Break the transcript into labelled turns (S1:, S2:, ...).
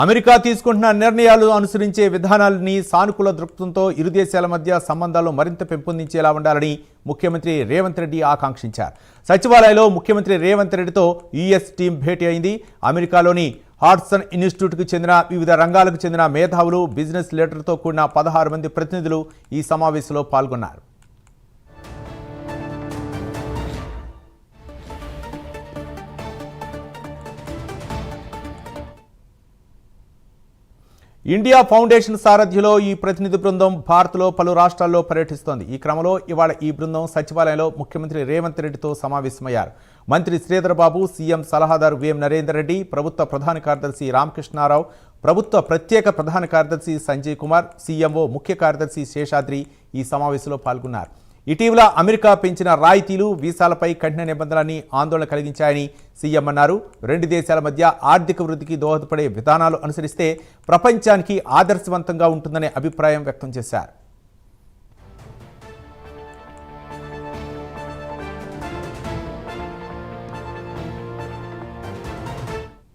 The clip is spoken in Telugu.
S1: అమెరికా తీసుకుంటున్న నిర్ణయాలు అనుసరించే విధానాలని సానుకూల దృక్పథంతో ఇరు దేశాల మధ్య సంబంధాలు మరింత పెంపొందించేలా ఉండాలని ముఖ్యమంత్రి రేవంత్ రెడ్డి ఆకాంక్షించారు. సచివాలయంలో ముఖ్యమంత్రి రేవంత్ రెడ్డితో యుఎస్ టీం భేటీ అయింది. అమెరికాలోని హాడ్సన్ ఇన్స్టిట్యూట్కు చెందిన వివిధ రంగాలకు చెందిన మేధావులు, బిజినెస్ లీడర్లతో కూడిన 16 మంది ప్రతినిధులు ఈ సమావేశంలో పాల్గొన్నారు. ఇండియా ఫౌండేషన్ సారథ్యంలో ఈ ప్రతినిధి బృందం భారత్లో పలు రాష్ట్రాల్లో పర్యటిస్తోంది. ఈ క్రమంలో ఇవాళ ఈ బృందం సచివాలయంలో ముఖ్యమంత్రి రేవంత్ రెడ్డితో సమావేశమయ్యారు. మంత్రి శ్రీధర్ బాబు, సీఎం సలహాదారు విఎం నరేందర్ రెడ్డి, ప్రభుత్వ ప్రధాన కార్యదర్శి రామకృష్ణారావు, ప్రభుత్వ ప్రత్యేక ప్రధాన కార్యదర్శి సంజయ్ కుమార్, సీఎంఓ ముఖ్య కార్యదర్శి శేషాద్రి ఈ సమావేశంలో పాల్గొన్నారు. ఇటీవల అమెరికా పెంచిన రాయితీలు, వీసాలపై కఠిన నిబంధనలని ఆందోళన కలిగించాయని సీఎం అన్నారు. రెండు దేశాల మధ్య ఆర్థిక వృద్ధికి దోహదపడే విధానాలు అనుసరిస్తే ప్రపంచానికి ఆదర్శవంతంగా ఉంటుందనే అభిప్రాయం వ్యక్తం చేశారు.